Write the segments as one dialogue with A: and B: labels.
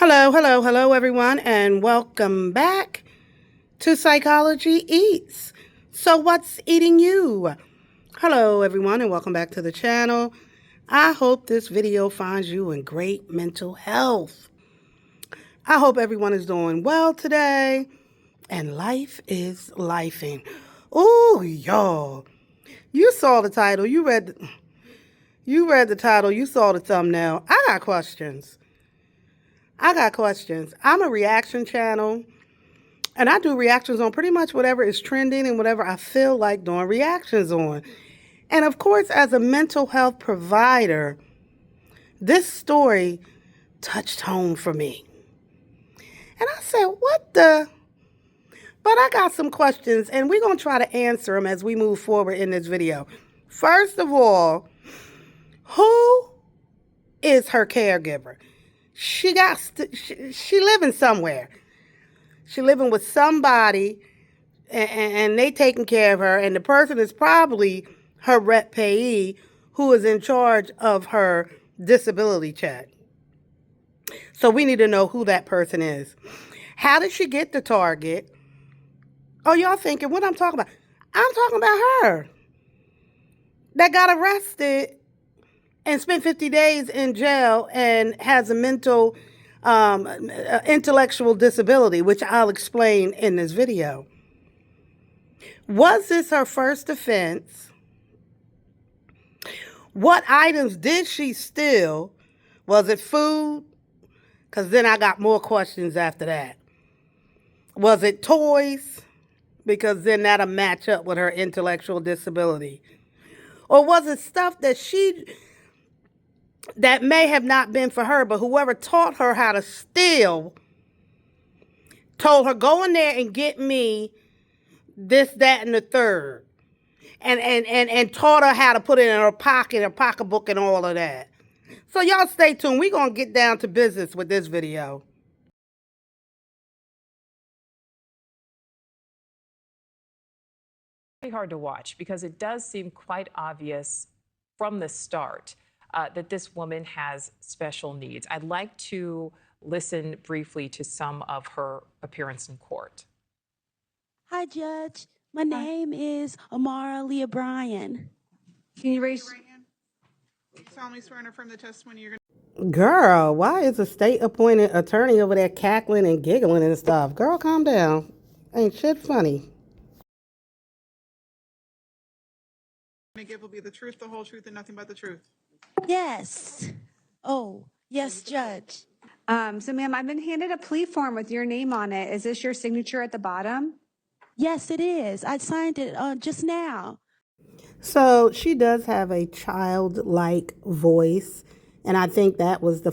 A: Hello, everyone, and welcome back to Psychology Eats. So, what's eating you? Hello, everyone, and welcome back to the channel. I hope this video finds you in great mental health. I hope everyone is doing well today, and life is lifing. Ooh, y'all, you saw the title, you read the title, you saw the thumbnail. I got questions. I'm a reaction channel. And I do reactions on pretty much whatever is trending and whatever I feel like doing reactions on. And of course, as a mental health provider, this story touched home for me. And I said, what the? But I got some questions, and we're going to try to answer them as we move forward in this video. First of all, who is her caregiver? She living somewhere. She living with somebody, and they taking care of her, and the person is probably her rep payee who is in charge of her disability check. So we need to know who that person is. How did she get to Target? Oh, y'all thinking what I'm talking about? I'm talking about her that got arrested and spent 50 days in jail and has a mental intellectual disability, which I'll explain in this video. Was this her first offense? What items did she steal? Was it food? Because then I got more questions after that. Was it toys? Because then that'll match up with her intellectual disability. Or was it stuff that may have not been for her, but whoever taught her how to steal told her, go in there and get me this, that, and the third. And taught her how to put it in her pocket, her pocketbook, and all of that. So y'all stay tuned. We're going to get down to business with this video.
B: Hard to watch because it does seem quite obvious from the start that this woman has special needs. I'd like to listen briefly to some of her appearance in court.
C: Hi, Judge. My name is Amara Leah Bryan.
D: Can you raise your hand? You solemnly swear and affirm the testimony you're going
A: Girl, why is a state-appointed attorney over there cackling and giggling and stuff? Girl, calm down. Ain't shit funny.
D: to give will be the truth, the whole truth, and nothing but the truth.
C: Yes. Oh, yes, Judge.
E: So, ma'am, I've been handed a plea form with your name on it. Is this your signature at the bottom?
C: Yes, it is. I signed it just now.
A: So she does have a childlike voice, and I think that was the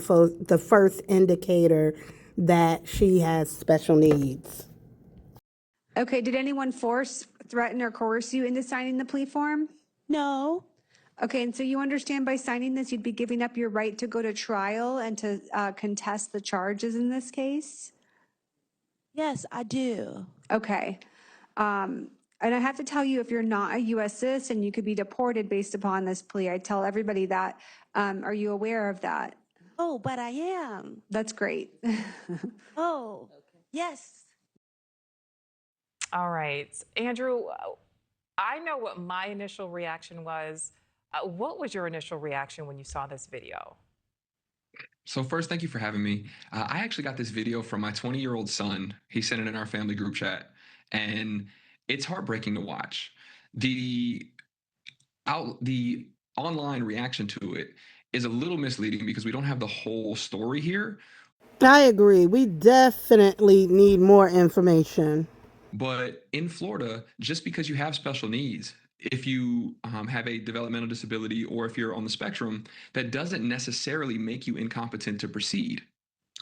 A: first indicator that she has special needs.
E: Okay, did anyone force, threaten, or coerce you into signing the plea form?
C: No.
E: Okay, and so you understand by signing this, you'd be giving up your right to go to trial and to contest the charges in this case?
C: Yes, I do.
E: Okay. And I have to tell you, if you're not a U.S. citizen, you could be deported based upon this plea. I tell everybody that. Are you aware of that?
C: Oh, but I am.
E: That's great.
C: Oh, yes.
B: All right, Andrew, I know what my initial reaction was. What was your initial reaction when you saw this video?
F: So first, thank you for having me. I actually got this video from my 20-year-old son. He sent it in our family group chat, and it's heartbreaking to watch. The online reaction to it is a little misleading because we don't have the whole story here.
A: I agree. We definitely need more information.
F: But in Florida, just because you have special needs, if you have a developmental disability or if you're on the spectrum, that doesn't necessarily make you incompetent to proceed.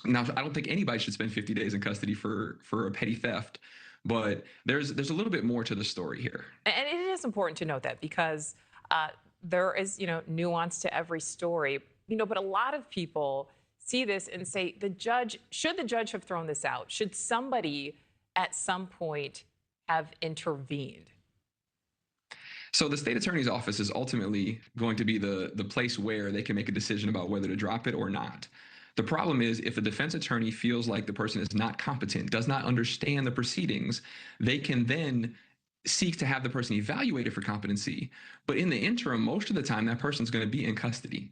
F: Now, I don't think anybody should spend 50 days in custody for a petty theft, but there's a little bit more to the story here.
B: And it is important to note that because there is, nuance to every story, but a lot of people see this and say, should the judge have thrown this out? Should somebody at some point have intervened?
F: So the state attorney's office is ultimately going to be the place where they can make a decision about whether to drop it or not. The problem is if a defense attorney feels like the person is not competent, does not understand the proceedings, they can then seek to have the person evaluated for competency. But in the interim, most of the time, that person's going to be in custody.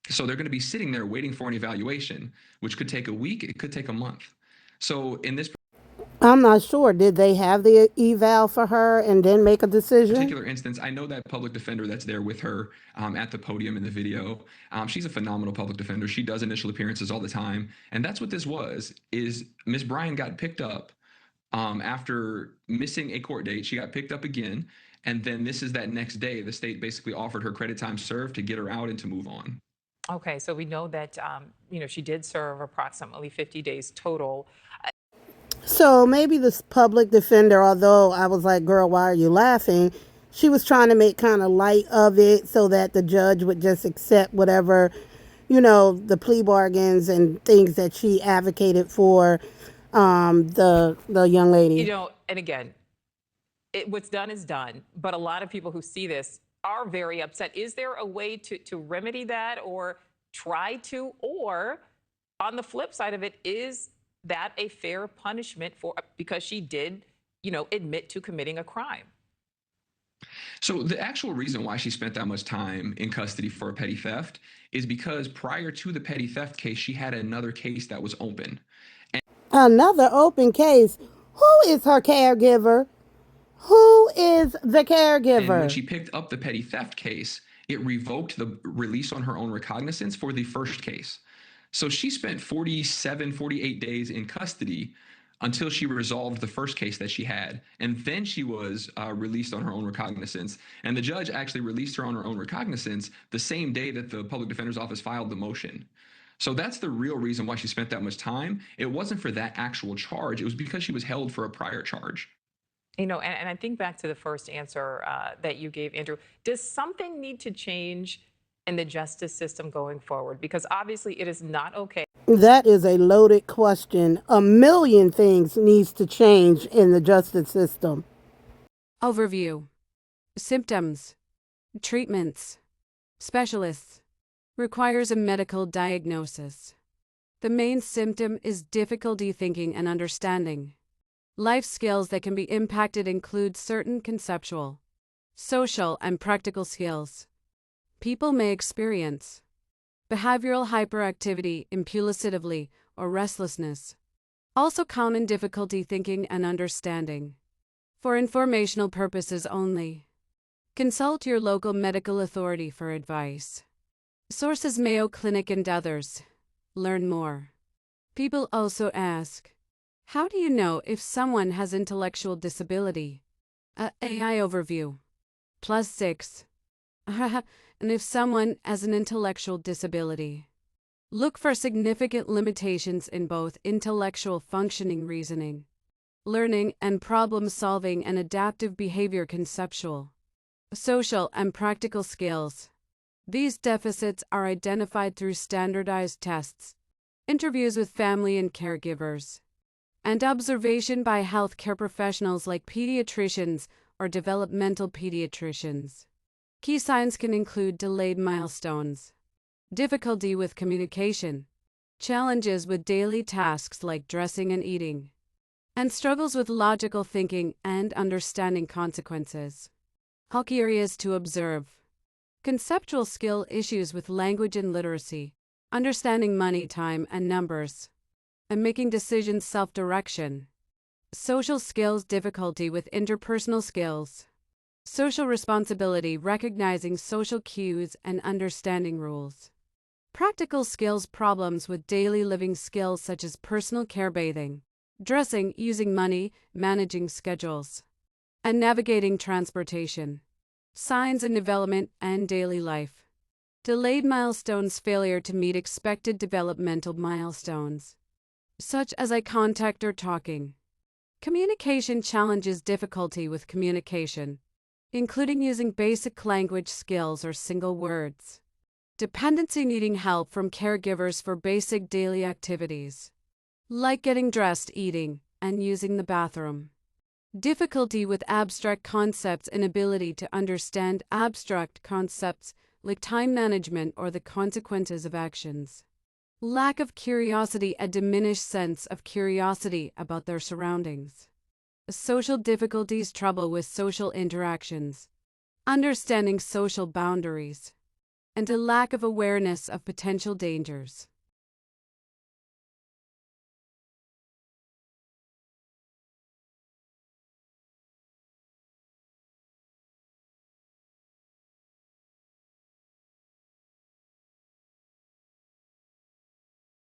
F: So they're going to be sitting there waiting for an evaluation, which could take a week, it could take a month. So in this
A: I'm not sure. Did they have the eval for her and then make a decision?
F: particular instance, I know that public defender that's there with her at the podium in the video. She's a phenomenal public defender. She does initial appearances all the time, and that's what this was. Is Miss Bryan got picked up after missing a court date? She got picked up again, and then this is that next day. The state basically offered her credit time served to get her out and to move on.
B: Okay, so we know that she did serve approximately 50 days total.
A: So maybe this public defender, although I was like, girl, why are you laughing? She was trying to make kind of light of it so that the judge would just accept whatever, the plea bargains and things that she advocated for the young lady.
B: And again, what's done is done, but a lot of people who see this are very upset. Is there a way to remedy that or try to? Or on the flip side of it, is that a fair punishment because she did, admit to committing a crime?
F: So the actual reason why she spent that much time in custody for a petty theft is because prior to the petty theft case, she had another case that was open.
A: Another open case. Who is her caregiver? Who is the caregiver?
F: And when she picked up the petty theft case, it revoked the release on her own recognizance for the first case. So she spent 48 days in custody until she resolved the first case that she had. And then she was released on her own recognizance. And the judge actually released her on her own recognizance the same day that the public defender's office filed the motion. So that's the real reason why she spent that much time. It wasn't for that actual charge. It was because she was held for a prior charge.
B: And I think back to the first answer that you gave, Andrew. Does something need to change in the justice system going forward? Because obviously it is not okay.
A: That is a loaded question. A million things needs to change in the justice system.
G: Overview. Symptoms. Treatments. Specialists. Requires a medical diagnosis. The main symptom is difficulty thinking and understanding. Life skills that can be impacted include certain conceptual, social, and practical skills. People may experience behavioral hyperactivity, impulsivity, or restlessness. Also common difficulty thinking and understanding. For informational purposes only. Consult your local medical authority for advice. Sources: Mayo Clinic and others. Learn more. People also ask, how do you know if someone has intellectual disability? AI overview. +6. And if someone has an intellectual disability, look for significant limitations in both intellectual functioning, reasoning, learning, and problem solving, and adaptive behavior, conceptual, social, and practical skills. These deficits are identified through standardized tests, interviews with family and caregivers, and observation by healthcare professionals like pediatricians or developmental pediatricians. Key signs can include delayed milestones, difficulty with communication, challenges with daily tasks like dressing and eating, and struggles with logical thinking and understanding consequences. All key areas to observe: conceptual skill issues with language and literacy, understanding money, time, and numbers, and making decisions, self-direction. Social skills, difficulty with interpersonal skills. Social responsibility, recognizing social cues and understanding rules. Practical skills, problems with daily living skills such as personal care, bathing, dressing, using money, managing schedules, and navigating transportation. Signs in development and daily life. Delayed milestones, failure to meet expected developmental milestones, such as eye contact or talking. Communication challenges, difficulty with communication, including using basic language skills or single words. Dependency, needing help from caregivers for basic daily activities, like getting dressed, eating, and using the bathroom. Difficulty with abstract concepts, inability to understand abstract concepts like time management or the consequences of actions. lack of curiosity, a diminished sense of curiosity about their surroundings, social difficulties, trouble with social interactions, understanding social boundaries, and a lack of awareness of potential dangers.